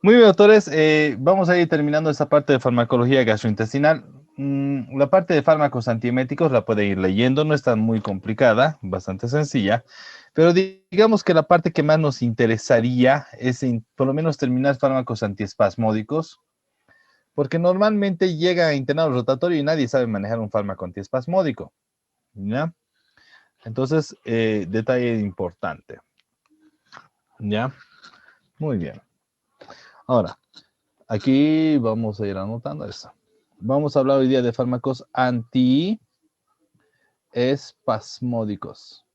Muy bien, doctores. Vamos a ir terminando esta parte de farmacología gastrointestinal. La parte de fármacos antieméticos la puede ir leyendo, no es tan muy complicada, bastante sencilla, pero digamos que la parte que más nos interesaría es por lo menos terminar fármacos antiespasmódicos, porque normalmente llega a internado rotatorio y nadie sabe manejar un fármaco antiespasmódico, ¿ya? Entonces, detalle importante, ¿ya? Muy bien. Ahora, aquí vamos a ir anotando eso. Vamos a hablar hoy día de fármacos antiespasmódicos.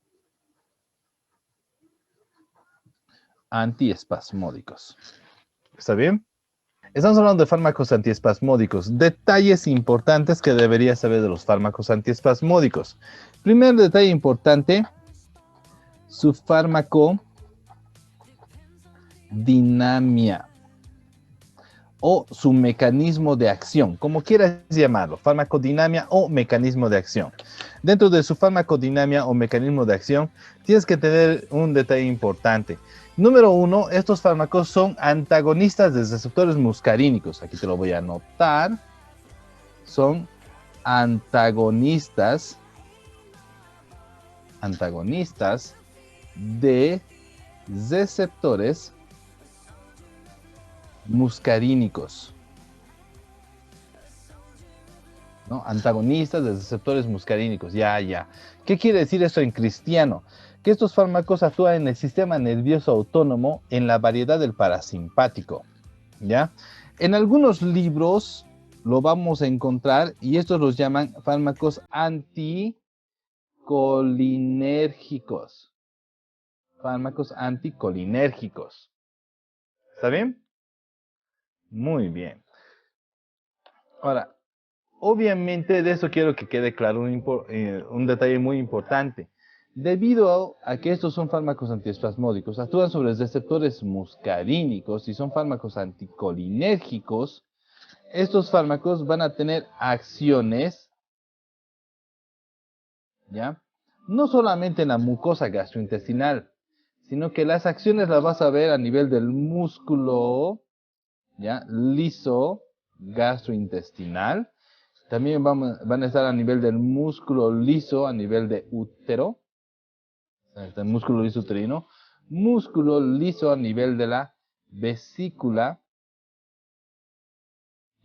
Antiespasmódicos. ¿Está bien? Estamos hablando de fármacos antiespasmódicos. Detalles importantes que deberías saber de los fármacos antiespasmódicos. Primer detalle importante, su farmacodinamia o su mecanismo de acción, como quieras llamarlo, farmacodinamia o mecanismo de acción. Dentro de su farmacodinamia o mecanismo de acción, tienes que tener un detalle importante. Número uno, estos fármacos son antagonistas de receptores muscarínicos. Aquí te lo voy a anotar. Son antagonistas de receptores muscarínicos. ¿No? Antagonistas de receptores muscarínicos. Ya. ¿Qué quiere decir eso en cristiano? Que estos fármacos actúan en el sistema nervioso autónomo en la variedad del parasimpático. ¿Ya? En algunos libros lo vamos a encontrar y estos los llaman fármacos anticolinérgicos. Fármacos anticolinérgicos. ¿Está bien? Muy bien. Ahora, obviamente de eso quiero que quede claro un detalle muy importante. Debido a que estos son fármacos antiespasmódicos, actúan sobre receptores muscarínicos y son fármacos anticolinérgicos, estos fármacos van a tener acciones, ¿ya? No solamente en la mucosa gastrointestinal, sino que las acciones las vas a ver a nivel del músculo, ¿ya? Liso gastrointestinal. También van a estar a nivel del músculo liso, a nivel de útero, el músculo liso uterino, músculo liso a nivel de la vesícula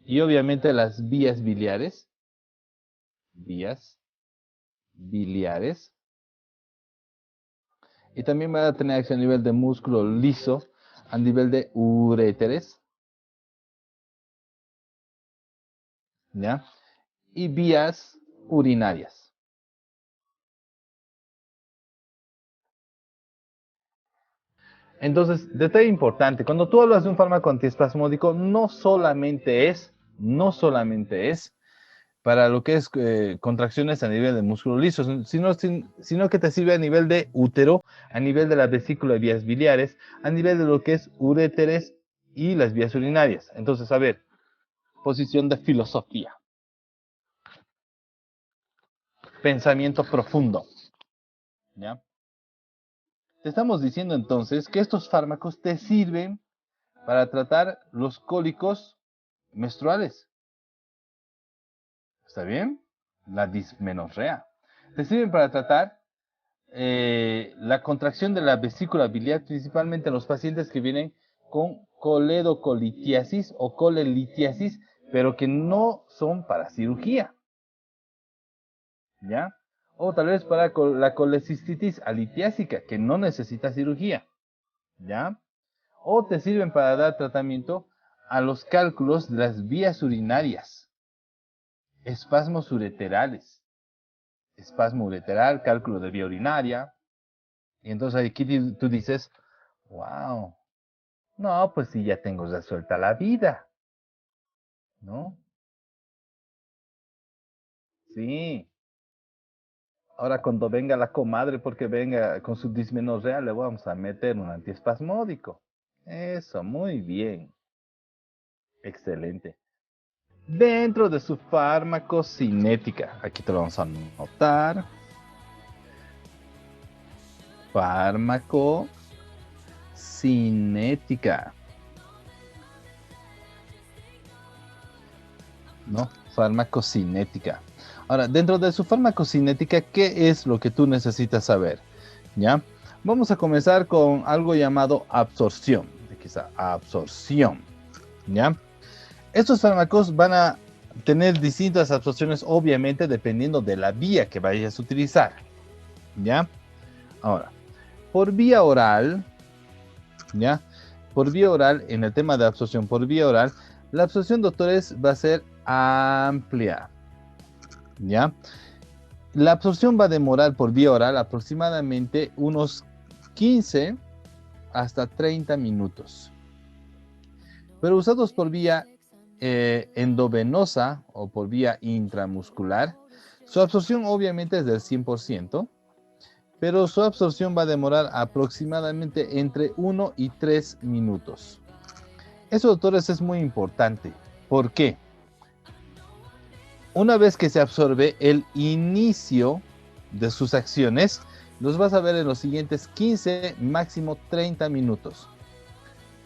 y obviamente las vías biliares, y también van a tener acción a nivel de músculo liso, a nivel de uréteres, ¿ya? Y vías urinarias. Entonces, detalle importante, cuando tú hablas de un fármaco antiespasmódico, no solamente es para lo que es contracciones a nivel de músculo liso, sino que te sirve a nivel de útero, a nivel de la vesícula y vías biliares, a nivel de lo que es uréteres y las vías urinarias. Entonces, a ver, posición de filosofía, pensamiento profundo, ¿ya? Te estamos diciendo entonces que estos fármacos te sirven para tratar los cólicos menstruales. ¿Está bien? La dismenorrea. Te sirven para tratar la contracción de la vesícula biliar, principalmente en los pacientes que vienen con coledocolitiasis o colelitiasis, pero que no son para cirugía, ¿ya? O tal vez para la colecistitis alitiásica, que no necesita cirugía, ¿ya? O te sirven para dar tratamiento a los cálculos de las vías urinarias, espasmos ureterales, espasmo ureteral, cálculo de vía urinaria. Y entonces aquí tú dices, wow, no, pues sí, ya tengo resuelta la vida, ¿no? Sí. Ahora cuando venga la comadre, porque venga con su dismenorrea, le vamos a meter un antiespasmódico. Eso, muy bien. Excelente. Dentro de su farmacocinética, aquí te lo vamos a anotar. Farmacocinética. ¿no? Farmacocinética. Ahora, dentro de su farmacocinética, ¿qué es lo que tú necesitas saber? ¿Ya? Vamos a comenzar con algo llamado absorción. Aquí está, absorción. ¿Ya? Estos fármacos van a tener distintas absorciones, obviamente, dependiendo de la vía que vayas a utilizar. ¿Ya? Ahora, por vía oral, ¿ya? Por vía oral, en el tema de absorción por vía oral, la absorción, doctores, va a ser amplia, ¿ya? La absorción va a demorar por vía oral aproximadamente unos 15 hasta 30 minutos. Pero usados por vía endovenosa o por vía intramuscular, su absorción obviamente es del 100%, pero su absorción va a demorar aproximadamente entre 1 y 3 minutos. Eso, doctores, es muy importante. ¿Por qué? Una vez que se absorbe, el inicio de sus acciones los vas a ver en los siguientes 15, máximo 30 minutos.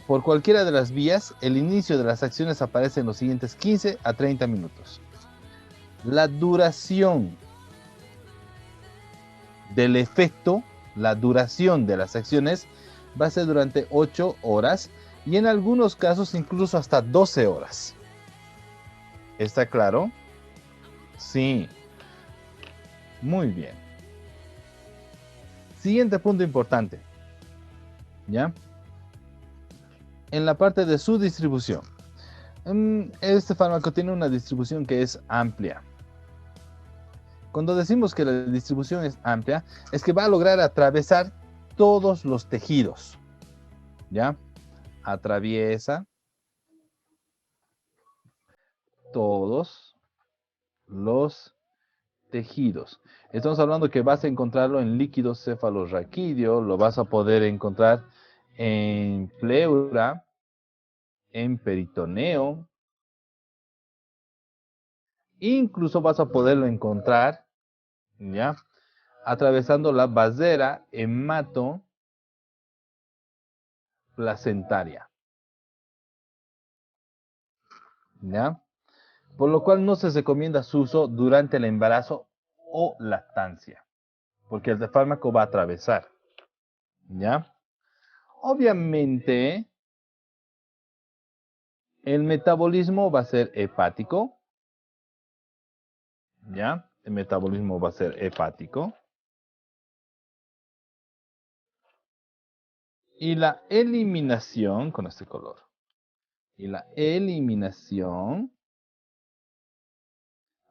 Por cualquiera de las vías, el inicio de las acciones aparece en los siguientes 15 a 30 minutos. La duración del efecto, la duración de las acciones, va a ser durante 8 horas y en algunos casos incluso hasta 12 horas. ¿Está claro? Sí. Muy bien. Siguiente punto importante. ¿Ya? En la parte de su distribución. Este fármaco tiene una distribución que es amplia. Cuando decimos que la distribución es amplia, es que va a lograr atravesar todos los tejidos. ¿Ya? Atraviesa todos los tejidos. Estamos hablando que vas a encontrarlo en líquido cefalorraquídeo, lo vas a poder encontrar en pleura, en peritoneo, incluso vas a poderlo encontrar, ¿ya? Atravesando la vasera hematoplacentaria, ¿ya? Por lo cual no se recomienda su uso durante el embarazo o lactancia, porque el fármaco va a atravesar, ¿ya? Obviamente, el metabolismo va a ser hepático, ¿ya? El metabolismo va a ser hepático. Y la eliminación, con este color, y la eliminación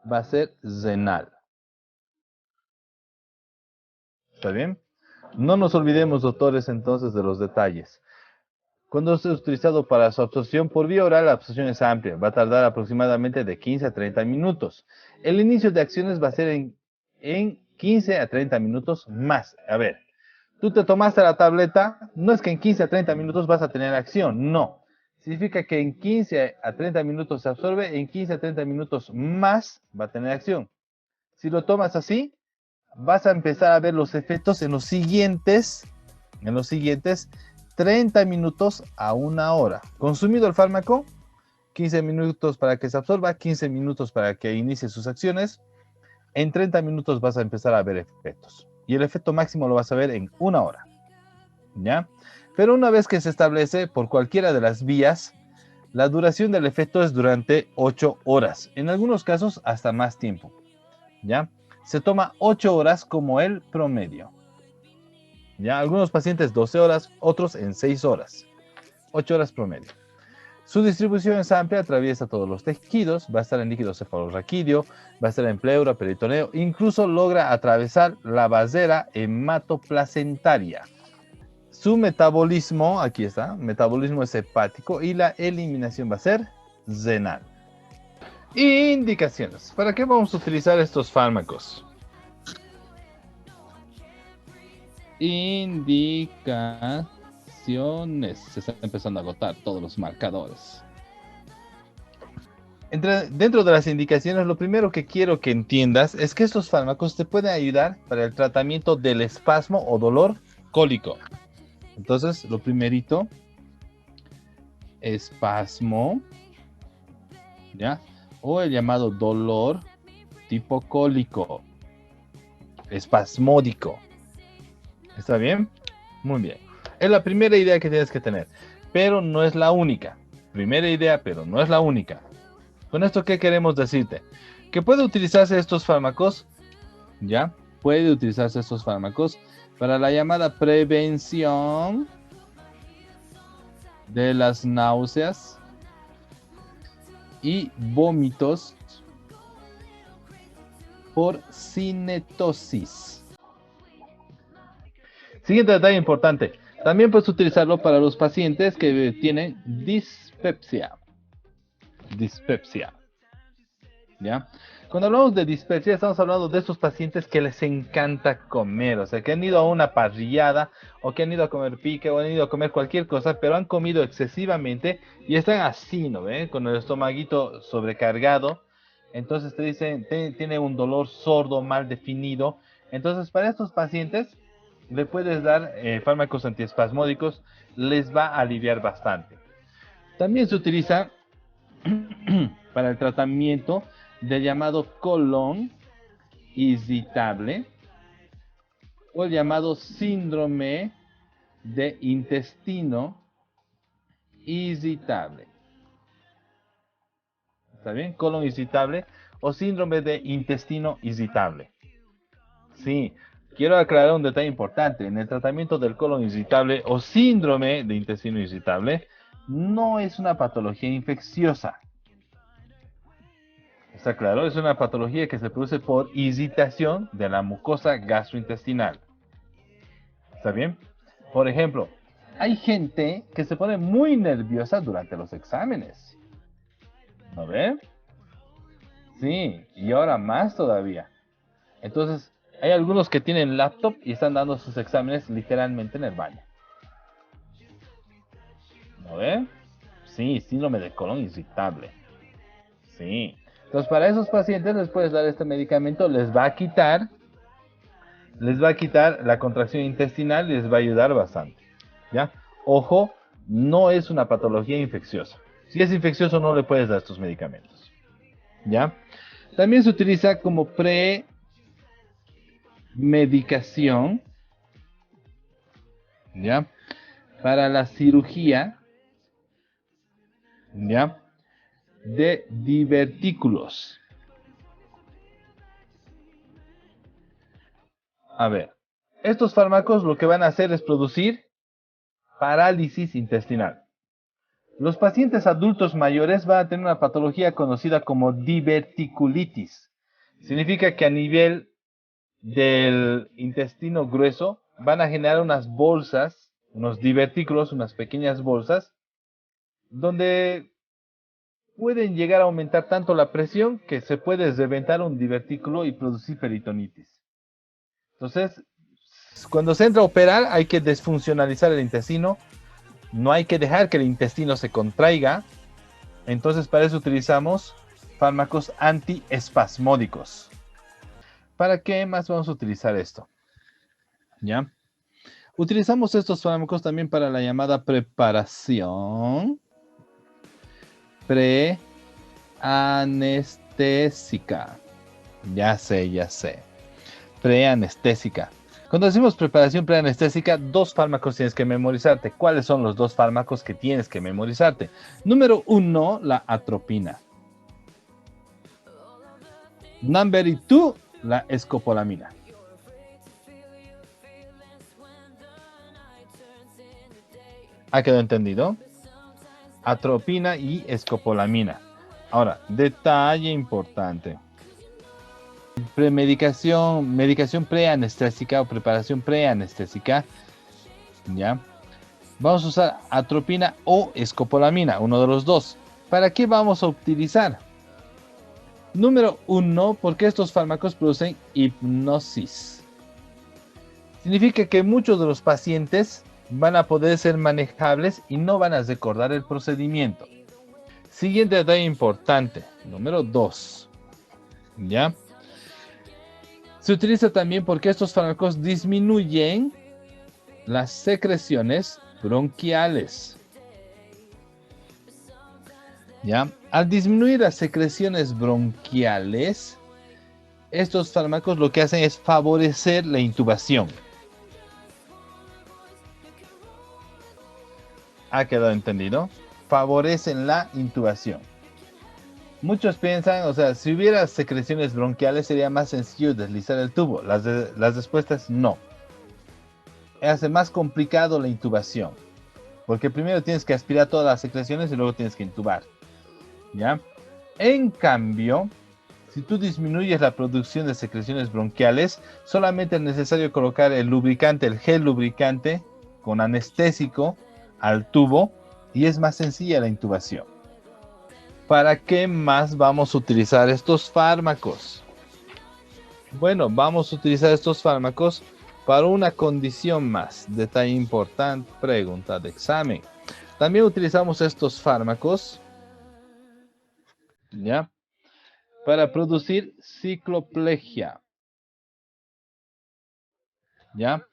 va a ser renal. ¿Está bien? No nos olvidemos, doctores, entonces de los detalles. Cuando es utilizado para su absorción por vía oral, la absorción es amplia. Va a tardar aproximadamente de 15 a 30 minutos. El inicio de acciones va a ser en 15 a 30 minutos más. A ver, tú te tomaste la tableta, no es que en 15 a 30 minutos vas a tener acción, no. Significa que en 15 a 30 minutos se absorbe, en 15 a 30 minutos más va a tener acción. Si lo tomas así, vas a empezar a ver los efectos en los siguientes 30 minutos a una hora. Consumido el fármaco, 15 minutos para que se absorba, 15 minutos para que inicie sus acciones. En 30 minutos vas a empezar a ver efectos. Y el efecto máximo lo vas a ver en una hora. ¿Ya? Pero una vez que se establece por cualquiera de las vías, la duración del efecto es durante 8 horas. En algunos casos hasta más tiempo. ¿Ya? Se toma 8 horas como el promedio. ¿Ya? Algunos pacientes 12 horas, otros en 6 horas. 8 horas promedio. Su distribución es amplia, atraviesa todos los tejidos, va a estar en líquido cefalorraquídeo, va a estar en pleura, peritoneo, incluso logra atravesar la vasera hematoplacentaria. Su metabolismo, aquí está, metabolismo es hepático y la eliminación va a ser renal. Indicaciones. ¿Para qué vamos a utilizar estos fármacos? Indicaciones. Se están empezando a agotar todos los marcadores. Dentro de las indicaciones, lo primero que quiero que entiendas es que estos fármacos te pueden ayudar para el tratamiento del espasmo o dolor cólico. Entonces, lo primerito, espasmo, ¿ya? o el llamado dolor tipo cólico, espasmódico. ¿Está bien? Muy bien. Es la primera idea que tienes que tener, pero no es la única. Primera idea, pero no es la única. Con esto, ¿qué queremos decirte? Que puede utilizarse estos fármacos, ¿ya? Puede utilizarse estos fármacos para la llamada prevención de las náuseas y vómitos por cinetosis. Siguiente detalle importante. También puedes utilizarlo para los pacientes que tienen dispepsia. Dispepsia. ¿Ya? Cuando hablamos de dispepsia, estamos hablando de esos pacientes que les encanta comer, o sea, que han ido a una parrillada, o que han ido a comer pique, o han ido a comer cualquier cosa, pero han comido excesivamente y están así, ¿no ve? Con el estomaguito sobrecargado. Entonces te dicen, tiene un dolor sordo mal definido. Entonces, para estos pacientes, le puedes dar fármacos antiespasmódicos, les va a aliviar bastante. También se utiliza para el tratamiento del llamado colon irritable o el llamado síndrome de intestino irritable. ¿Está bien? Colon irritable o síndrome de intestino irritable. Sí, quiero aclarar un detalle importante. En el tratamiento del colon irritable o síndrome de intestino irritable, no es una patología infecciosa. ¿Está claro? Es una patología que se produce por irritación de la mucosa gastrointestinal. ¿Está bien? Por ejemplo, hay gente que se pone muy nerviosa durante los exámenes. ¿No ve? Sí, y ahora más todavía. Entonces, hay algunos que tienen laptop y están dando sus exámenes literalmente en el baño. ¿No ve? Sí, síndrome de colon irritable. Sí. Entonces, para esos pacientes les puedes dar este medicamento, les va a quitar la contracción intestinal y les va a ayudar bastante. ¿Ya? Ojo, no es una patología infecciosa. Si es infeccioso, no le puedes dar estos medicamentos. ¿Ya? También se utiliza como premedicación, ¿ya? Para la cirugía, ¿ya? De divertículos. A ver, estos fármacos lo que van a hacer es producir parálisis intestinal. Los pacientes adultos mayores van a tener una patología conocida como diverticulitis. Significa que a nivel del intestino grueso van a generar unas bolsas, unos divertículos, unas pequeñas bolsas, donde pueden llegar a aumentar tanto la presión que se puede reventar un divertículo y producir peritonitis. Entonces, cuando se entra a operar hay que desfuncionalizar el intestino, no hay que dejar que el intestino se contraiga. Entonces, para eso utilizamos fármacos antiespasmódicos. ¿Para qué más vamos a utilizar esto? ¿Ya? Utilizamos estos fármacos también para la llamada preparación preanestésica. Ya sé. Preanestésica. Cuando decimos preparación preanestésica, dos fármacos tienes que memorizarte. ¿Cuáles son los dos fármacos que tienes que memorizarte? Número 1, la atropina. Number 2, la escopolamina. ¿Ha quedado entendido? Atropina y escopolamina. Ahora, detalle importante. Medicación preanestésica o preparación preanestésica, ¿ya? Vamos a usar atropina o escopolamina, uno de los dos. ¿Para qué vamos a utilizar? Número 1, porque estos fármacos producen hipnosis. Significa que muchos de los pacientes van a poder ser manejables y no van a recordar el procedimiento. Siguiente detalle importante, número 2, ¿ya? Se utiliza también porque estos fármacos disminuyen las secreciones bronquiales. ¿Ya? Al disminuir las secreciones bronquiales, estos fármacos lo que hacen es favorecer la intubación. ¿Ha quedado entendido? Favorecen la intubación. Muchos piensan, o sea, si hubiera secreciones bronquiales sería más sencillo deslizar el tubo. Las respuestas no. Hace más complicado la intubación. Porque primero tienes que aspirar todas las secreciones y luego tienes que intubar. ¿Ya? En cambio, si tú disminuyes la producción de secreciones bronquiales, solamente es necesario colocar el lubricante, el gel lubricante con anestésico al tubo y es más sencilla la intubación. ¿Para qué más vamos a utilizar estos fármacos? Bueno, vamos a utilizar estos fármacos para una condición más. Detalle importante, pregunta de examen. También utilizamos estos fármacos, ¿ya? Para producir cicloplegia, ¿ya?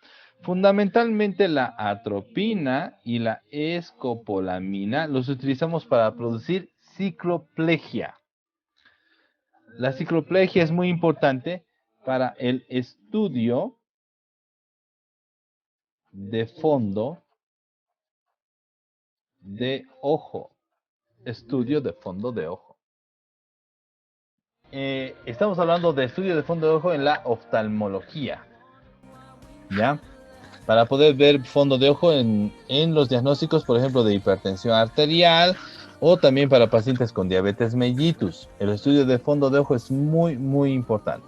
Fundamentalmente la atropina y la escopolamina los utilizamos para producir cicloplegia. La cicloplegia es muy importante para el estudio de fondo de ojo. Estudio de fondo de ojo. Estamos hablando de estudio de fondo de ojo en la oftalmología, ¿ya? Para poder ver fondo de ojo en los diagnósticos, por ejemplo, de hipertensión arterial o también para pacientes con diabetes mellitus. El estudio de fondo de ojo es muy, muy importante.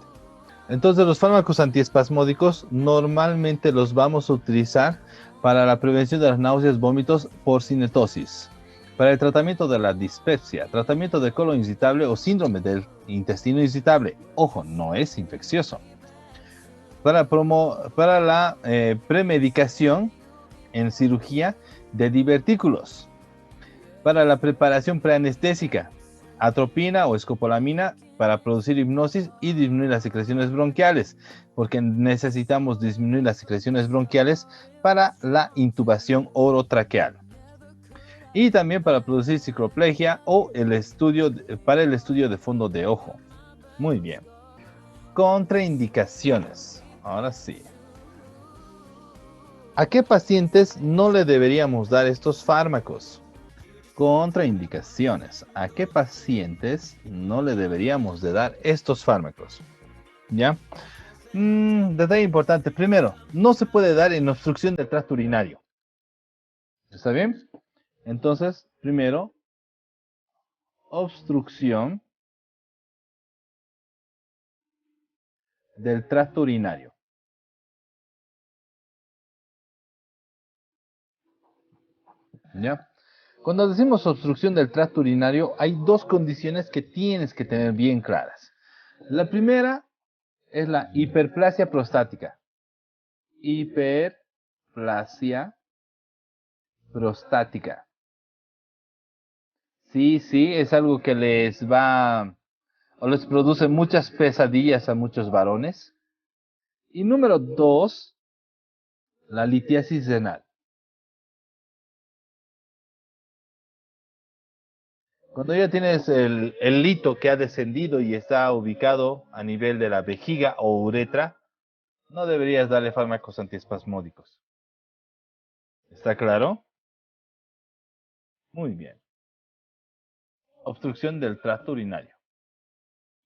Entonces, los fármacos antiespasmódicos normalmente los vamos a utilizar para la prevención de las náuseas, vómitos por cinetosis, para el tratamiento de la dispepsia, tratamiento de colon irritable o síndrome del intestino irritable. Ojo, no es infeccioso. Para la premedicación en cirugía de divertículos, para la preparación preanestésica, atropina o escopolamina para producir hipnosis y disminuir las secreciones bronquiales, porque necesitamos disminuir las secreciones bronquiales para la intubación orotraqueal. Y también para producir cicloplegia o para el estudio de fondo de ojo. Muy bien. Contraindicaciones. Ahora sí. ¿A qué pacientes no le deberíamos dar estos fármacos? Contraindicaciones. ¿A qué pacientes no le deberíamos de dar estos fármacos? ¿Ya? Detalle importante. Primero, no se puede dar en obstrucción del tracto urinario. ¿Está bien? Entonces, primero, obstrucción del tracto urinario. ¿Ya? Cuando decimos obstrucción del tracto urinario, hay dos condiciones que tienes que tener bien claras. La primera es la hiperplasia prostática. Hiperplasia prostática. Sí, sí, es algo que les va o les produce muchas pesadillas a muchos varones. Y número dos, la litiasis renal. Cuando ya tienes el lito que ha descendido y está ubicado a nivel de la vejiga o uretra, no deberías darle fármacos antiespasmódicos. ¿Está claro? Muy bien. Obstrucción del tracto urinario.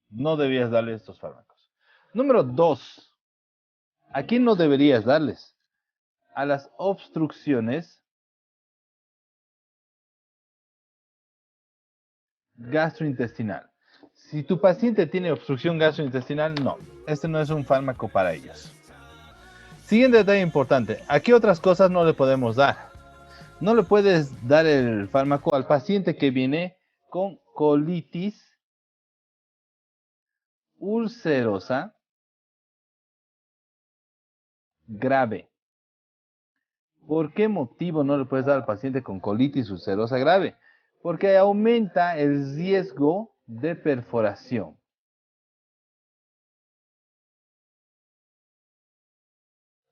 No deberías darle estos fármacos. Número dos, ¿a quién no deberías darles? A las obstrucciones gastrointestinal. Si tu paciente tiene obstrucción gastrointestinal, no. Este no es un fármaco para ellos. Siguiente detalle importante. ¿A qué otras cosas no le podemos dar? No le puedes dar el fármaco al paciente que viene con colitis ulcerosa grave. ¿Por qué motivo no le puedes dar al paciente con colitis ulcerosa grave? Porque aumenta el riesgo de perforación.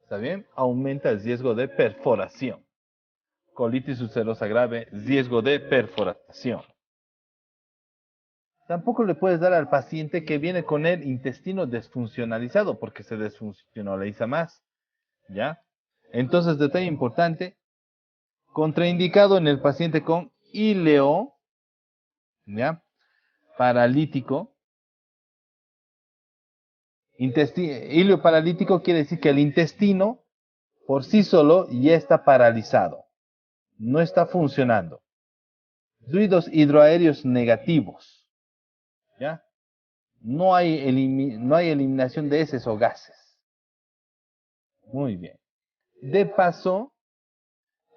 ¿Está bien? Aumenta el riesgo de perforación. Colitis ulcerosa grave, riesgo de perforación. Tampoco le puedes dar al paciente que viene con el intestino desfuncionalizado, porque se desfuncionaliza más, ¿ya? Entonces, detalle importante, contraindicado en el paciente con ileo, ¿ya? Paralítico. Ileo paralítico quiere decir que el intestino por sí solo ya está paralizado, no está funcionando. Fluidos hidroaéreos negativos, ¿ya? No hay eliminación de heces o gases. Muy bien. De paso,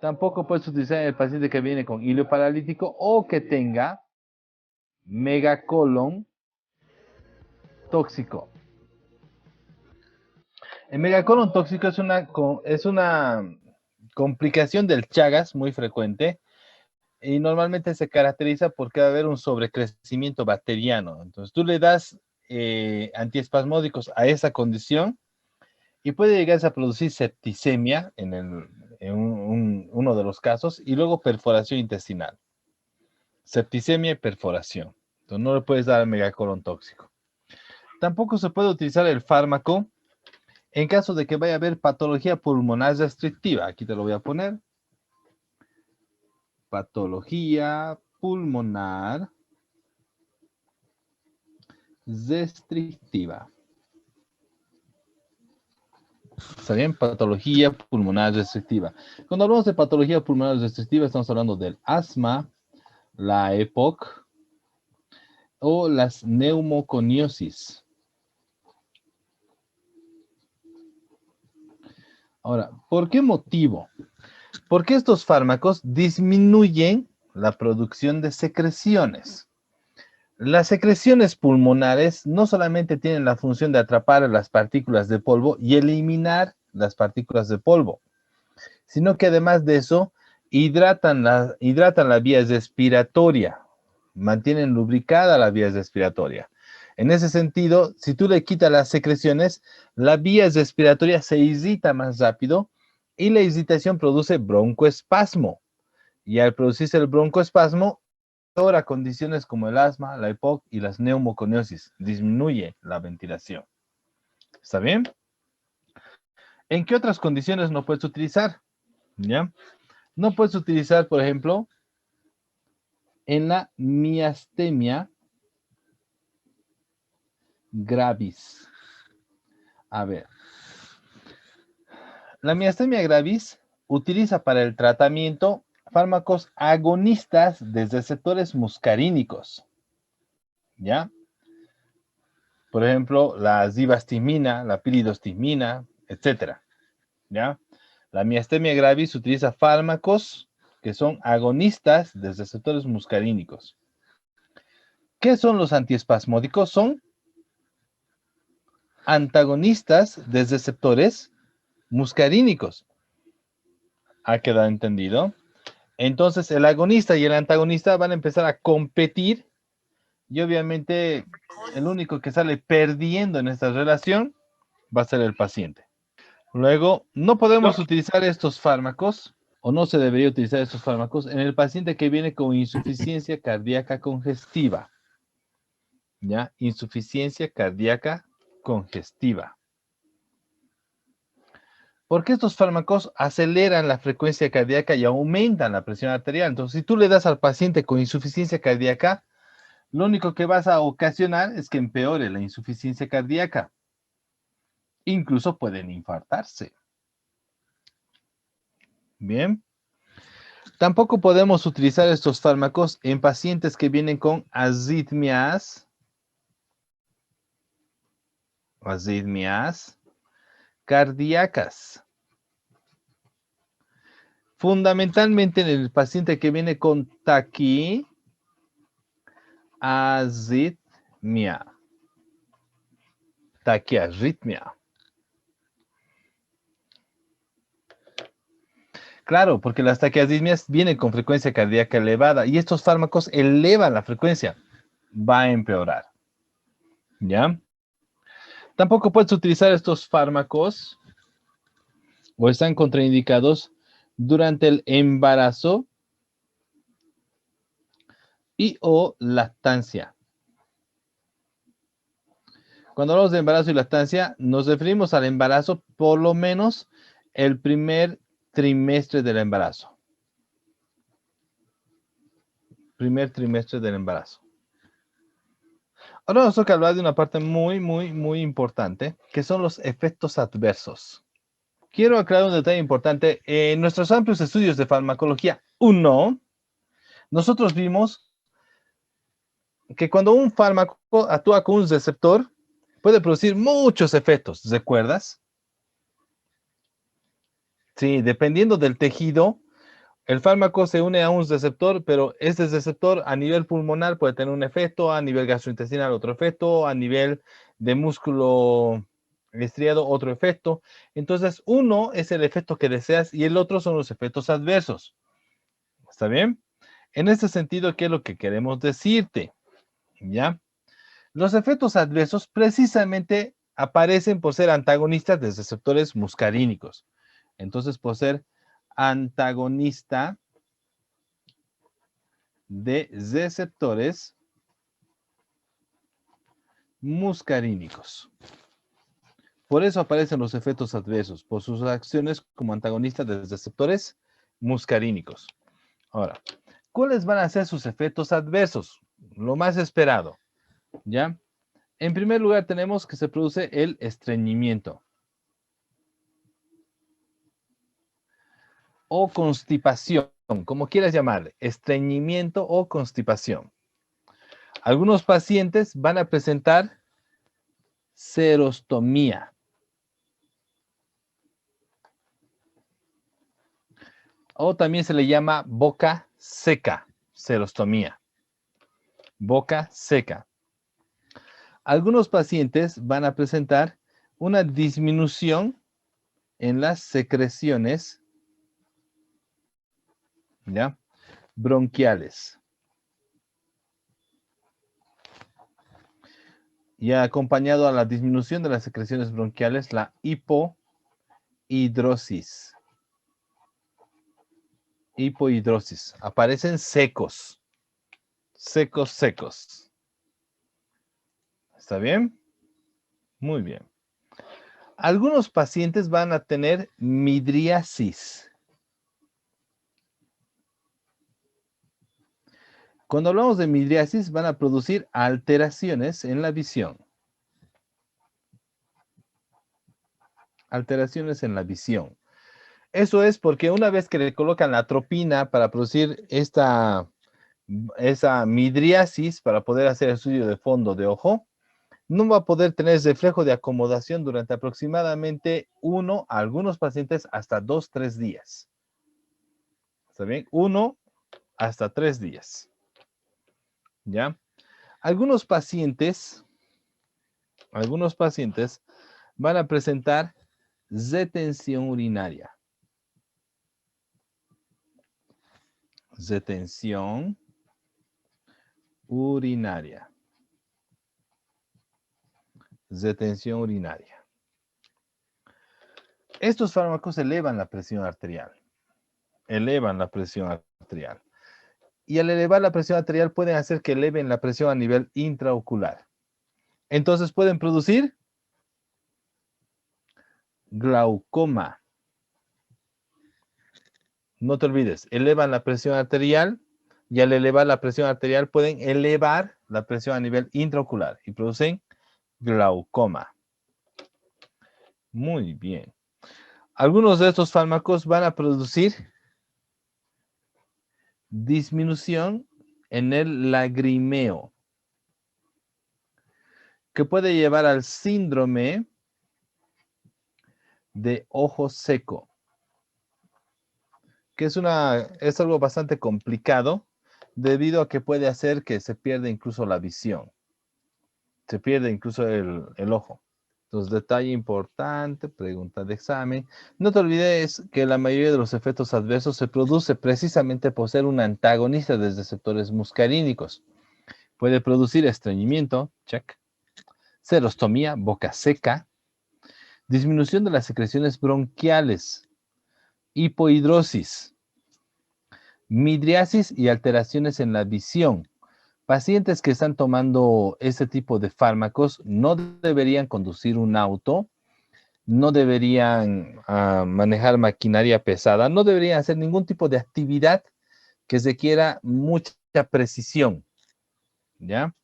tampoco puedes utilizar el paciente que viene con hilo paralítico o que tenga megacolon tóxico. El megacolon tóxico es una complicación del Chagas muy frecuente y normalmente se caracteriza porque va a haber un sobrecrecimiento bacteriano. Entonces tú le das antiespasmódicos a esa condición y puede llegar a producir septicemia en uno de los casos y luego perforación intestinal. Septicemia y perforación. Entonces no le puedes dar el megacolon tóxico. Tampoco se puede utilizar el fármaco en caso de que vaya a haber patología pulmonar restrictiva. Aquí te lo voy a poner. Patología pulmonar restrictiva. ¿Está bien? Patología pulmonar restrictiva. Cuando hablamos de patología pulmonar restrictiva, estamos hablando del asma, la EPOC o las neumoconiosis. Ahora, ¿por qué motivo? Porque estos fármacos disminuyen la producción de secreciones. Las secreciones pulmonares no solamente tienen la función de atrapar las partículas de polvo y eliminar las partículas de polvo, sino que además de eso, hidratan la vía respiratoria, mantienen lubricada la vía respiratoria. En ese sentido, si tú le quitas las secreciones, la vía respiratoria se irrita más rápido y la irritación produce broncoespasmo. Y al producirse el broncoespasmo, ahora condiciones como el asma, la EPOC y las neumoconiosis. Disminuye la ventilación. ¿Está bien? ¿En qué otras condiciones no puedes utilizar? ¿Ya? No puedes utilizar, por ejemplo, en la miastemia gravis. A ver. La miastemia gravis utiliza para el tratamiento fármacos agonistas de receptores muscarínicos. ¿Ya? Por ejemplo, la zivastimina, la piridostimina, etc. ¿Ya? La miastemia gravis utiliza fármacos que son agonistas de receptores muscarínicos. ¿Qué son los antiespasmódicos? Son antagonistas de receptores muscarínicos. ¿Ha quedado entendido? Entonces, el agonista y el antagonista van a empezar a competir y obviamente el único que sale perdiendo en esta relación va a ser el paciente. Luego, no podemos utilizar estos fármacos o no se debería utilizar estos fármacos en el paciente que viene con insuficiencia cardíaca congestiva. ¿Ya? Insuficiencia cardíaca congestiva. Porque estos fármacos aceleran la frecuencia cardíaca y aumentan la presión arterial. Entonces, si tú le das al paciente con insuficiencia cardíaca, lo único que vas a ocasionar es que empeore la insuficiencia cardíaca. Incluso pueden infartarse. Bien. Tampoco podemos utilizar estos fármacos en pacientes que vienen con arritmias cardíacas. Fundamentalmente en el paciente que viene con taquiarritmia. Taquiarritmia. Claro, porque las taquiarritmias vienen con frecuencia cardíaca elevada y estos fármacos elevan la frecuencia. Va a empeorar. ¿Ya? Tampoco puedes utilizar estos fármacos o están contraindicados durante el embarazo y o lactancia. Cuando hablamos de embarazo y lactancia, nos referimos al embarazo por lo menos el primer trimestre del embarazo. Primer trimestre del embarazo. Ahora nos toca hablar de una parte muy importante, que son los efectos adversos. Quiero aclarar un detalle importante. En nuestros amplios estudios de farmacología 1, nosotros vimos que cuando un fármaco actúa con un receptor, puede producir muchos efectos, ¿recuerdas? Sí, dependiendo del tejido, el fármaco se une a un receptor, pero este receptor a nivel pulmonar puede tener un efecto, a nivel gastrointestinal otro efecto, a nivel de músculo estriado otro efecto. Entonces, uno es el efecto que deseas y el otro son los efectos adversos. ¿Está bien? En este sentido, ¿qué es lo que queremos decirte? ¿Ya? Los efectos adversos precisamente aparecen por ser antagonistas de receptores muscarínicos. Entonces, por ser antagonista de receptores muscarínicos. Por eso aparecen los efectos adversos, por sus acciones como antagonistas de receptores muscarínicos. Ahora, ¿cuáles van a ser sus efectos adversos? Lo más esperado, ¿ya? En primer lugar tenemos que se produce el estreñimiento o constipación, como quieras llamarle, estreñimiento o constipación. Algunos pacientes van a presentar serostomía. O también se le llama boca seca, serostomía. Boca seca. Algunos pacientes van a presentar una disminución en las secreciones, ¿ya?, bronquiales. Y acompañado a la disminución de las secreciones bronquiales, la hipohidrosis. Hipohidrosis. Aparecen secos. Secos, secos. ¿Está bien? Muy bien. Algunos pacientes van a tener midriasis. Cuando hablamos de midriasis, van a producir alteraciones en la visión. Alteraciones en la visión. Eso es porque una vez que le colocan la atropina para producir esa midriasis, para poder hacer el estudio de fondo de ojo, no va a poder tener reflejo de acomodación durante aproximadamente algunos pacientes hasta 2-3 días. ¿Está bien? 1 hasta 3 días. ¿Ya? Algunos pacientes van a presentar retención urinaria. Retención urinaria. Retención urinaria. Estos fármacos elevan la presión arterial. Elevan la presión arterial. Y al elevar la presión arterial pueden hacer que eleven la presión a nivel intraocular. Entonces pueden producir glaucoma. No te olvides, elevan la presión arterial y al elevar la presión arterial pueden elevar la presión a nivel intraocular y producen glaucoma. Muy bien. Algunos de estos fármacos van a producir disminución en el lagrimeo, que puede llevar al síndrome de ojo seco, que es algo bastante complicado debido a que puede hacer que se pierda incluso la visión. Se pierde incluso el ojo. Entonces, detalle importante, pregunta de examen. No te olvides que la mayoría de los efectos adversos se produce precisamente por ser un antagonista de receptores muscarínicos. Puede producir estreñimiento, check. Serostomía, boca seca. Disminución de las secreciones bronquiales. Hipohidrosis. Midriasis y alteraciones en la visión. Pacientes que están tomando este tipo de fármacos no deberían conducir un auto, no deberían manejar maquinaria pesada, no deberían hacer ningún tipo de actividad que requiera mucha precisión, ¿ya?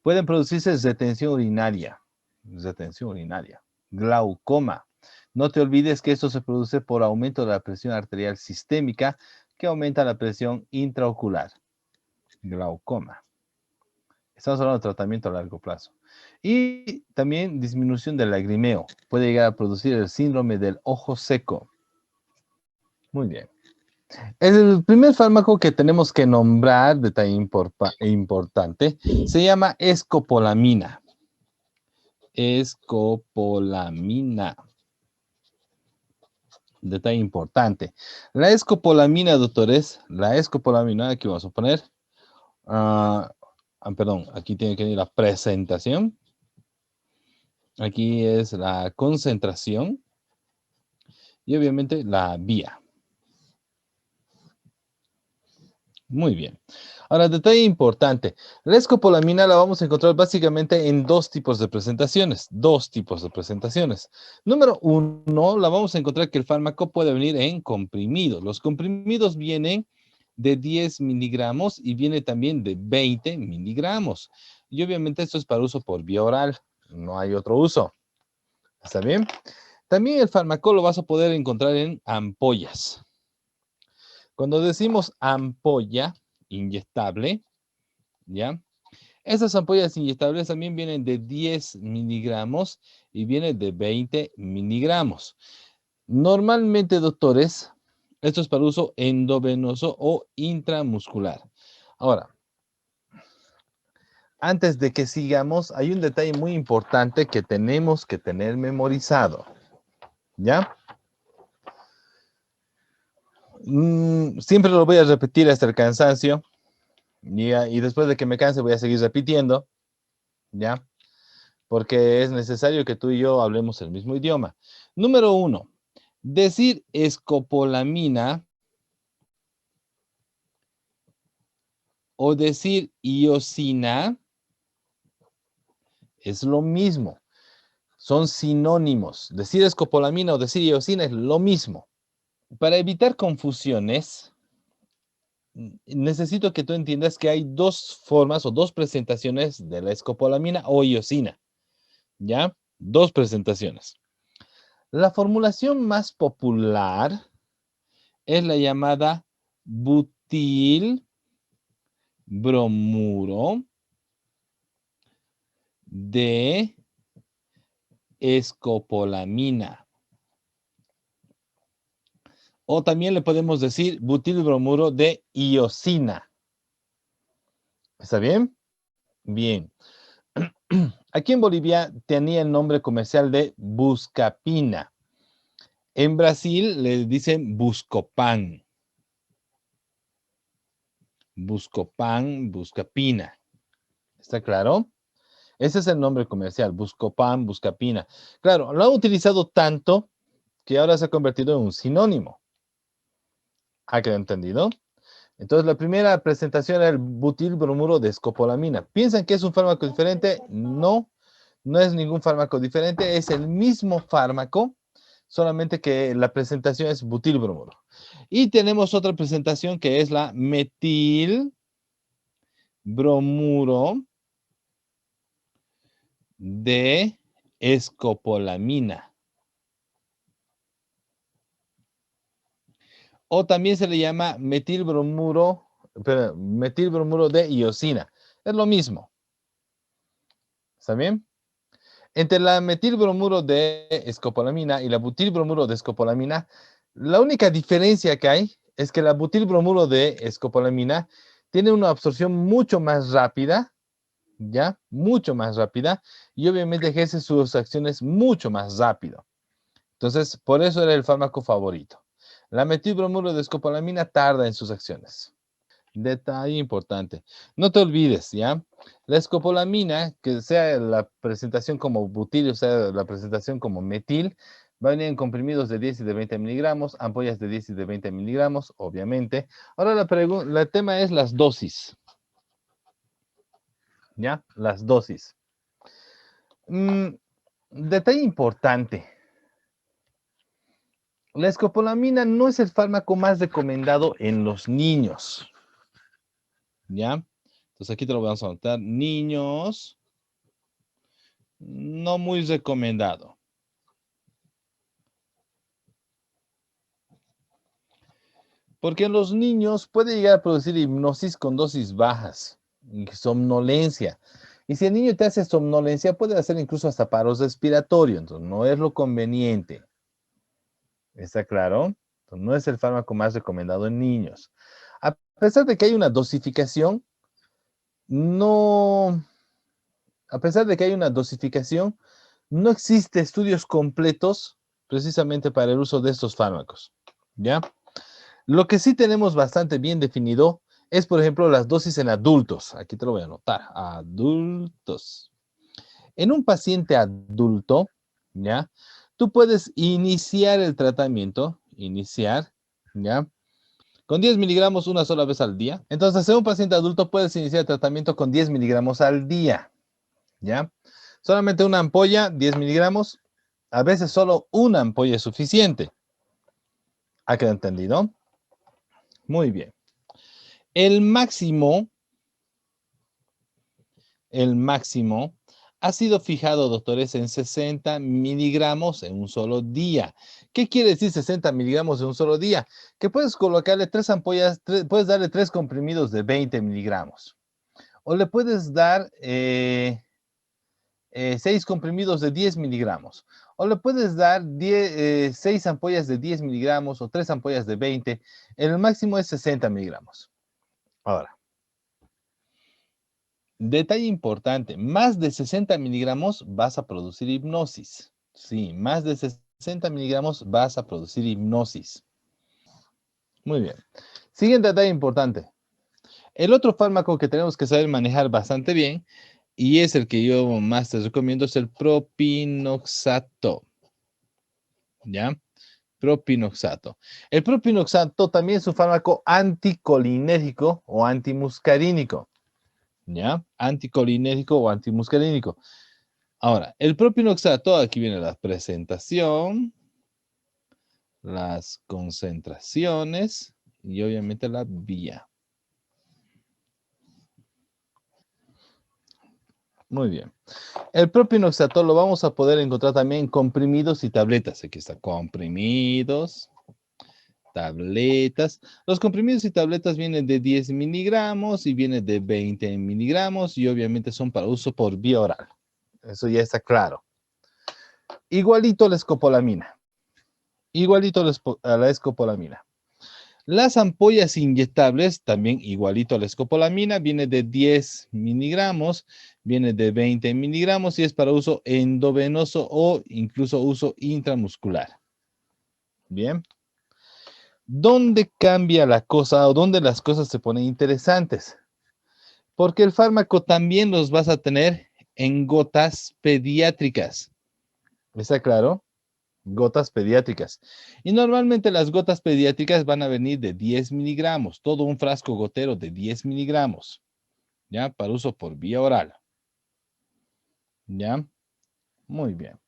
Pueden producirse retención urinaria, glaucoma. No te olvides que esto se produce por aumento de la presión arterial sistémica que aumenta la presión intraocular, glaucoma. Estamos hablando de tratamiento a largo plazo. Y también disminución del lagrimeo. Puede llegar a producir el síndrome del ojo seco. Muy bien. El primer fármaco que tenemos que nombrar, detalle importante, se llama escopolamina. Escopolamina. Detalle importante. La escopolamina, doctores, la escopolamina, aquí vamos a poner, perdón, aquí tiene que ir la presentación. Aquí es la concentración y obviamente la vía. Muy bien. Ahora, detalle importante. La escopolamina la vamos a encontrar básicamente en dos tipos de presentaciones. Dos tipos de presentaciones. Número uno, la vamos a encontrar que el fármaco puede venir en comprimidos. Los comprimidos vienen de 10 miligramos y viene también de 20 miligramos. Y obviamente esto es para uso por vía oral. No hay otro uso. ¿Está bien? También el fármaco lo vas a poder encontrar en ampollas. Cuando decimos ampolla inyectable, ¿ya? Esas ampollas inyectables también vienen de 10 miligramos y vienen de 20 miligramos. Normalmente, doctores, esto es para uso endovenoso o intramuscular. Ahora, antes de que sigamos, hay un detalle muy importante que tenemos que tener memorizado, ¿ya? Siempre lo voy a repetir hasta el cansancio. Y después de que me canse voy a seguir repitiendo, ¿ya? Porque es necesario que tú y yo hablemos el mismo idioma. Número uno, decir escopolamina o decir iosina es lo mismo. Son sinónimos. Decir escopolamina o decir iosina es lo mismo. Para evitar confusiones, necesito que tú entiendas que hay dos formas o dos presentaciones de la escopolamina o iosina, ¿ya? Dos presentaciones. La formulación más popular es la llamada butilbromuro de escopolamina. O también le podemos decir butilbromuro de iosina. ¿Está bien? Bien. Aquí en Bolivia tenía el nombre comercial de Buscapina. En Brasil le dicen Buscopan. Buscopan, Buscapina. ¿Está claro? Ese es el nombre comercial, Buscopan, Buscapina. Claro, lo han utilizado tanto que ahora se ha convertido en un sinónimo. ¿Ha quedado entendido? Entonces, la primera presentación era el butilbromuro de escopolamina. ¿Piensan que es un fármaco diferente? No, no es ningún fármaco diferente, es el mismo fármaco, solamente que la presentación es butilbromuro. Y tenemos otra presentación que es la metilbromuro de escopolamina. O también se le llama metilbromuro de iosina. Es lo mismo. ¿Está bien? Entre la metilbromuro de escopolamina y la butilbromuro de escopolamina, la única diferencia que hay es que la butilbromuro de escopolamina tiene una absorción mucho más rápida, ¿ya? Mucho más rápida, y obviamente ejerce sus acciones mucho más rápido. Entonces, por eso era el fármaco favorito. La metilbromuro de escopolamina tarda en sus acciones. Detalle importante. No te olvides, ¿ya? La escopolamina, que sea la presentación como butil, o sea, la presentación como metil, va a venir en comprimidos de 10 y de 20 miligramos, ampollas de 10 y de 20 miligramos, obviamente. Ahora el tema es las dosis. ¿ya? Las dosis. Detalle importante. La escopolamina no es el fármaco más recomendado en los niños, ¿ya? Entonces aquí te lo vamos a anotar. Niños, no muy recomendado. Porque en los niños puede llegar a producir hipnosis con dosis bajas, y somnolencia. Y si el niño te hace somnolencia, puede hacer incluso hasta paros respiratorios. Entonces, no es lo conveniente. ¿Está claro? Entonces, no es el fármaco más recomendado en niños. A pesar de que hay una dosificación, no, a pesar de que hay una dosificación, no existe estudios completos precisamente para el uso de estos fármacos. ¿Ya? Lo que sí tenemos bastante bien definido es, por ejemplo, las dosis en adultos. Aquí te lo voy a anotar. Adultos. En un paciente adulto, ¿ya? Tú puedes iniciar el tratamiento, ¿ya? Con 10 miligramos una sola vez al día. Entonces, en un paciente adulto puedes iniciar el tratamiento con 10 miligramos al día, ¿ya? Solamente una ampolla, 10 miligramos. A veces solo una ampolla es suficiente. ¿Ha quedado entendido? Muy bien. El máximo ha sido fijado, doctores, en 60 miligramos en un solo día. ¿Qué quiere decir 60 miligramos en un solo día? Que puedes colocarle 3 ampollas, puedes darle 3 comprimidos de 20 miligramos. O le puedes dar 6 comprimidos de 10 miligramos. O le puedes dar 6 ampollas de 10 miligramos o 3 ampollas de 20. El máximo es 60 miligramos. Ahora, detalle importante, más de 60 miligramos vas a producir hipnosis. Sí, más de 60 miligramos vas a producir hipnosis. Muy bien. Siguiente detalle importante. El otro fármaco que tenemos que saber manejar bastante bien, y es el que yo más te recomiendo, es el propinoxato. ¿Ya? Propinoxato. El propinoxato también es un fármaco anticolinérgico o antimuscarínico. ¿Ya? Anticolinérgico o antimuscarínico. Ahora, el propinoxato, aquí viene la presentación, las concentraciones y obviamente la vía. Muy bien. El propinoxato lo vamos a poder encontrar también en comprimidos y tabletas. Aquí está, comprimidos, tabletas. Los comprimidos y tabletas vienen de 10 miligramos y vienen de 20 miligramos y obviamente son para uso por vía oral. Eso ya está claro. Igualito la escopolamina. Igualito a la escopolamina. Las ampollas inyectables, también igualito a la escopolamina, viene de 10 miligramos, viene de 20 miligramos y es para uso endovenoso o incluso uso intramuscular. Bien. ¿Dónde cambia la cosa o dónde las cosas se ponen interesantes? Porque el fármaco también los vas a tener en gotas pediátricas. ¿Está claro? Gotas pediátricas. Y normalmente las gotas pediátricas van a venir de 10 miligramos, todo un frasco gotero de 10 miligramos, ¿ya? Para uso por vía oral. ¿Ya? Muy bien.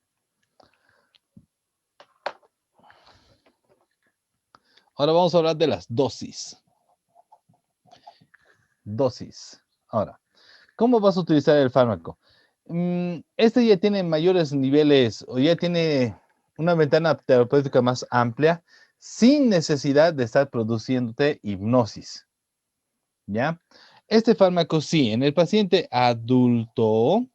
Ahora vamos a hablar de las dosis. Dosis. Ahora, ¿cómo vas a utilizar el fármaco? Este ya tiene mayores niveles o ya tiene una ventana terapéutica más amplia sin necesidad de estar produciéndote hipnosis. ¿Ya? Este fármaco sí, en el paciente adulto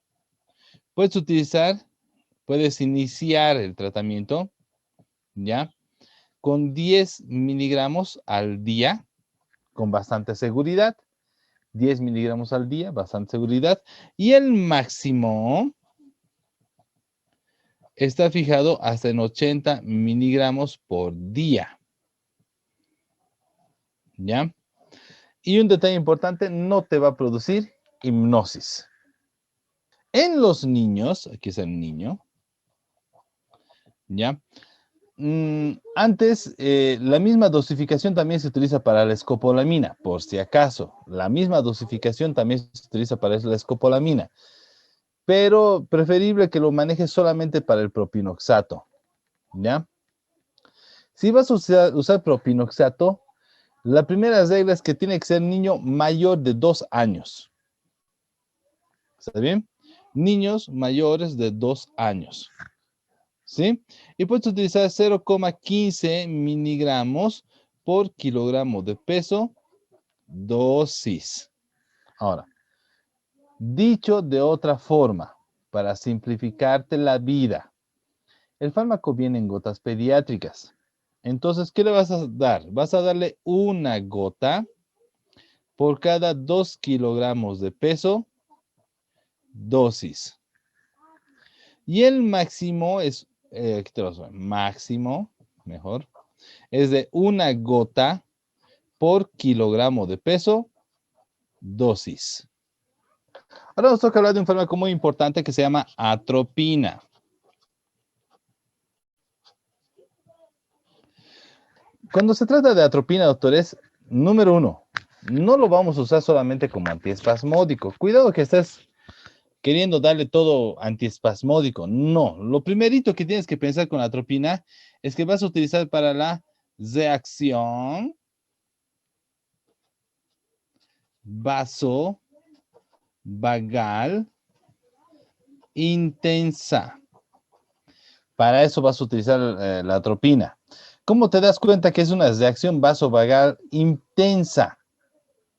puedes iniciar el tratamiento, ¿ya? Con 10 miligramos al día, con bastante seguridad. 10 miligramos al día, bastante seguridad. Y el máximo está fijado hasta en 80 miligramos por día. ¿Ya? Y un detalle importante, no te va a producir hipnosis. En los niños, aquí está el niño, ¿ya? Antes, la misma dosificación también se utiliza para la escopolamina, por si acaso. La misma dosificación también se utiliza para la escopolamina, pero preferible que lo manejes solamente para el propinoxato, ¿ya? Si vas a usar propinoxato, la primera regla es que tiene que ser niño mayor de 2 años. ¿Está bien? Niños mayores de 2 años. ¿Sí? Y puedes utilizar 0,15 miligramos por kilogramo de peso, dosis. Ahora, dicho de otra forma, para simplificarte la vida, el fármaco viene en gotas pediátricas. Entonces, ¿qué le vas a dar? Vas a darle una gota por cada 2 kilogramos de peso, dosis. Y el máximo es, aquí te lo voy a máximo, mejor, es de una gota por kilogramo de peso, dosis. Ahora nos toca hablar de un fármaco muy importante que se llama atropina. Cuando se trata de atropina, doctores, número uno, no lo vamos a usar solamente como antiespasmódico. Cuidado que estés queriendo darle todo antiespasmódico. No, lo primerito que tienes que pensar con atropina es que vas a utilizar para la reacción vasovagal intensa. Para eso vas a utilizar la atropina. ¿Cómo te das cuenta que es una reacción vasovagal intensa?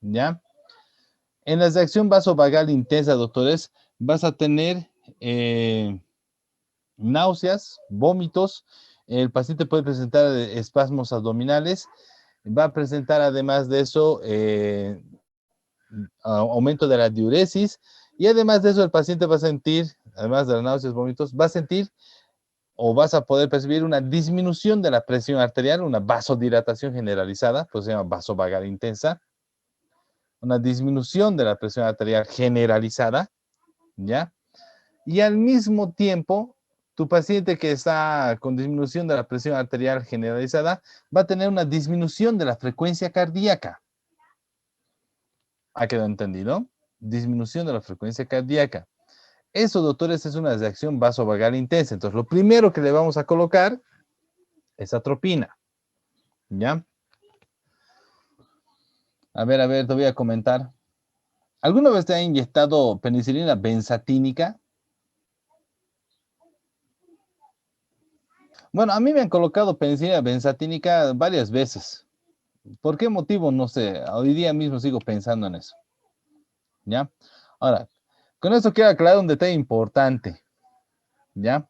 ¿Ya? En la reacción vasovagal intensa, doctores, vas a tener náuseas, vómitos. El paciente puede presentar espasmos abdominales. Va a presentar, además de eso, aumento de la diuresis. Y además de eso, el paciente va a sentir, además de las náuseas, vómitos, va a sentir o vas a poder percibir una disminución de la presión arterial, una vasodilatación generalizada, pues se llama vasovagal intensa, una disminución de la presión arterial generalizada, ¿ya? Y al mismo tiempo, tu paciente que está con disminución de la presión arterial generalizada va a tener una disminución de la frecuencia cardíaca. ¿Ha quedado entendido? Disminución de la frecuencia cardíaca. Eso, doctores, es una reacción vasovagal intensa. Entonces, lo primero que le vamos a colocar es atropina. ¿Ya? A ver, te voy a comentar. ¿Alguna vez te ha inyectado penicilina benzatínica? Bueno, a mí me han colocado penicilina benzatínica varias veces. ¿Por qué motivo? No sé. Hoy día mismo sigo pensando en eso. ¿Ya? Ahora, con esto quiero aclarar un detalle importante. ¿Ya?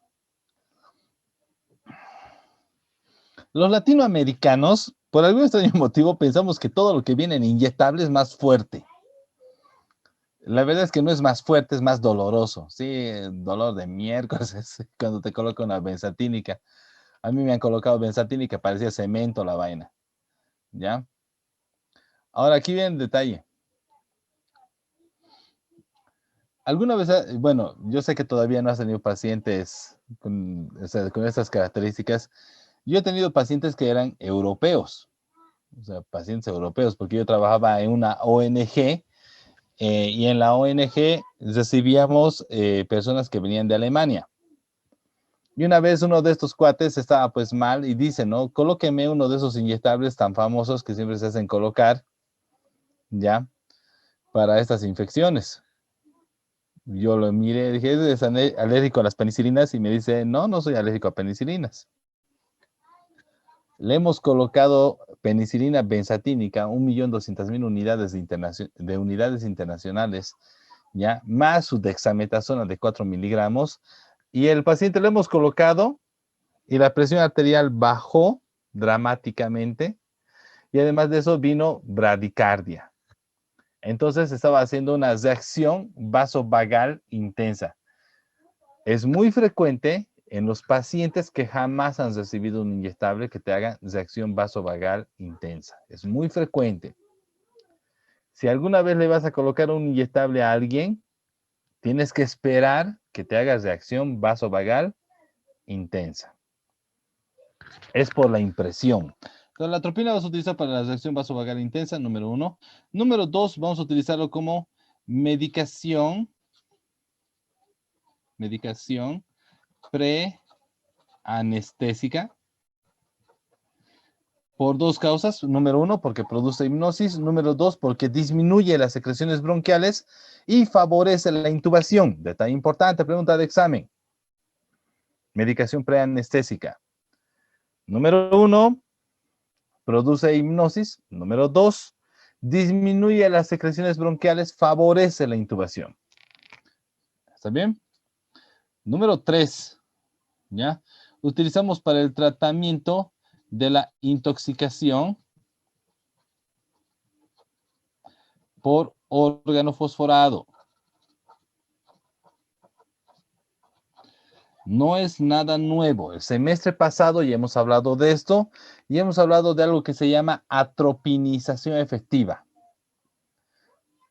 Los latinoamericanos, por algún extraño motivo, pensamos que todo lo que viene en inyectable es más fuerte. La verdad es que no es más fuerte, es más doloroso. Sí, dolor de miércoles es cuando te colocan una benzatínica. A mí me han colocado benzatínica que parecía cemento la vaina. ¿Ya? Ahora aquí viene el detalle. ¿Alguna vez, bueno, yo sé que todavía no has tenido pacientes o sea, con estas características? Yo he tenido pacientes que eran europeos, o sea, pacientes europeos, porque yo trabajaba en una ONG y en la ONG recibíamos personas que venían de Alemania. Y una vez uno de estos cuates estaba pues mal y dice, ¿no? Colóqueme uno de esos inyectables tan famosos que siempre se hacen colocar, ¿ya? Para estas infecciones. Yo lo miré, dije, ¿es alérgico a las penicilinas? Y me dice, no, no soy alérgico a penicilinas. Le hemos colocado penicilina benzatínica, 1.200.000 unidades de unidades internacionales, ¿ya? Más su dexametasona de 4 miligramos. Y el paciente le hemos colocado y la presión arterial bajó dramáticamente. Y además de eso vino bradicardia. Entonces estaba haciendo una reacción vasovagal intensa. Es muy frecuente en los pacientes que jamás han recibido un inyectable que te haga reacción vasovagal intensa. Es muy frecuente. Si alguna vez le vas a colocar un inyectable a alguien, tienes que esperar que te haga reacción vasovagal intensa. Es por la impresión. Entonces, la atropina vamos a utilizar para la reacción vasovagal intensa, número 1. Número 2, vamos a utilizarlo como medicación preanestésica por dos causas. Número 1, porque produce hipnosis. Número 2, porque disminuye las secreciones bronquiales y favorece la intubación. Detalle importante, pregunta de examen. Medicación preanestésica. Número 1, produce hipnosis. Número 2, disminuye las secreciones bronquiales, favorece la intubación. ¿Está bien? Número 3, ¿ya? Utilizamos para el tratamiento de la intoxicación por órgano fosforado. No es nada nuevo. El semestre pasado ya hemos hablado de esto y hemos hablado de algo que se llama atropinización efectiva.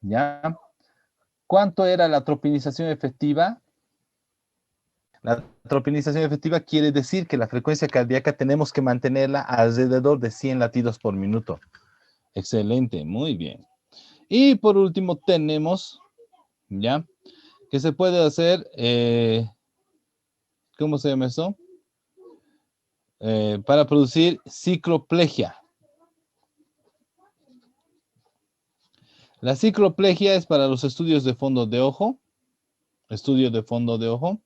¿Ya? ¿Cuánto era la atropinización efectiva? La atropinización efectiva quiere decir que la frecuencia cardíaca tenemos que mantenerla alrededor de 100 latidos por minuto. Excelente, muy bien. Y por último tenemos, ¿ya? Que se puede hacer, ¿cómo se llama eso? Para producir cicloplegia. La cicloplegia es para los estudios de fondo de ojo. Estudio de fondo de ojo.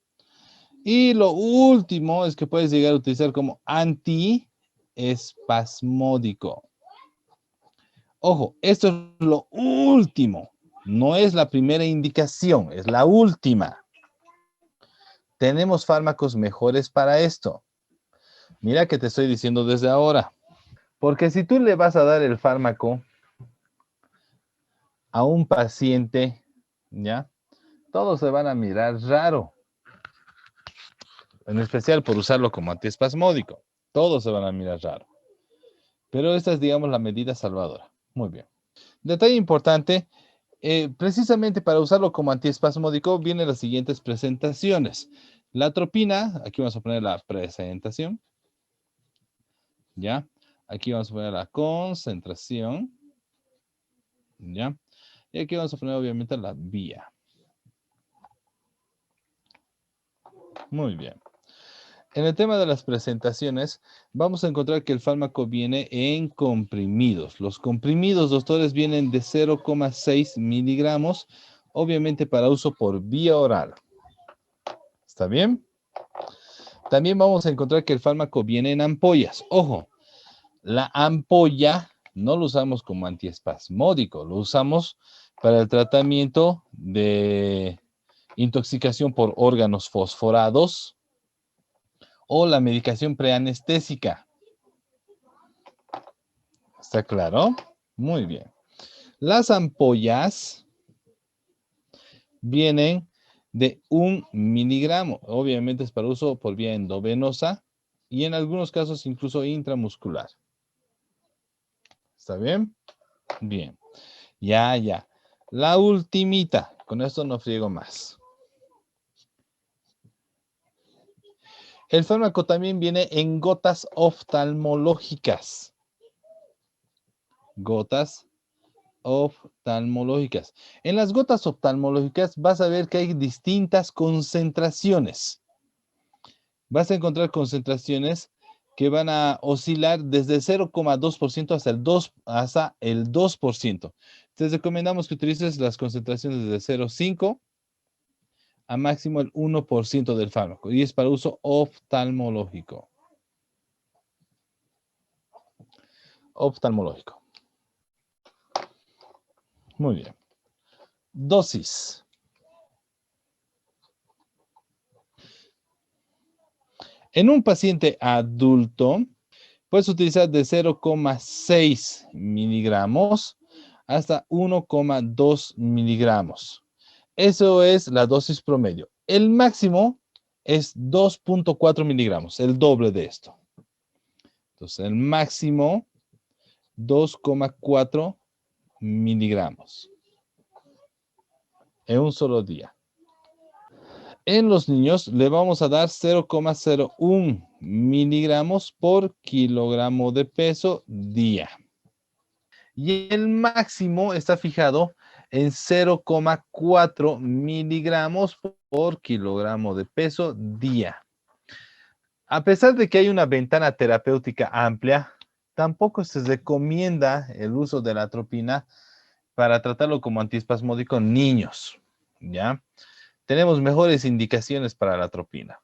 Y lo último es que puedes llegar a utilizar como antiespasmódico. Ojo, esto es lo último. No es la primera indicación, es la última. Tenemos fármacos mejores para esto. Mira que te estoy diciendo desde ahora. Porque si tú le vas a dar el fármaco a un paciente, ¿ya? Todos se van a mirar raro. En especial por usarlo como antiespasmódico. Todos se van a mirar raro. Pero esta es, digamos, la medida salvadora. Muy bien. Detalle importante, precisamente para usarlo como antiespasmódico vienen las siguientes presentaciones. La atropina, aquí vamos a poner la presentación. ¿Ya? Aquí vamos a poner la concentración. ¿Ya? Y aquí vamos a poner obviamente la vía. Muy bien. En el tema de las presentaciones, vamos a encontrar que el fármaco viene en comprimidos. Los comprimidos, doctores, vienen de 0,6 miligramos, obviamente para uso por vía oral. ¿Está bien? También vamos a encontrar que el fármaco viene en ampollas. Ojo, la ampolla no lo usamos como antiespasmódico, lo usamos para el tratamiento de intoxicación por órganos fosforados o la medicación preanestésica. ¿Está claro? Muy bien. Las ampollas vienen de 1 miligramo. Obviamente es para uso por vía endovenosa y en algunos casos incluso intramuscular. ¿Está bien? Bien. Ya. La ultimita. Con esto no friego más. El fármaco también viene en gotas oftalmológicas. Gotas oftalmológicas. En las gotas oftalmológicas vas a ver que hay distintas concentraciones. Vas a encontrar concentraciones que van a oscilar desde 0,2% hasta el 2%. Te recomendamos que utilices las concentraciones de 0,5 a máximo el 1% del fármaco y es para uso oftalmológico. Oftalmológico. Muy bien. Dosis. En un paciente adulto, puedes utilizar de 0,6 miligramos hasta 1,2 miligramos. Eso es la dosis promedio. El máximo es 2,4 miligramos, el doble de esto. Entonces, el máximo 2,4 miligramos en un solo día. En los niños le vamos a dar 0,01 miligramos por kilogramo de peso día. Y el máximo está fijado en 0,4 miligramos por kilogramo de peso día. A pesar de que hay una ventana terapéutica amplia, tampoco se recomienda el uso de la atropina para tratarlo como antiespasmódico en niños, ¿ya? Tenemos mejores indicaciones para la atropina.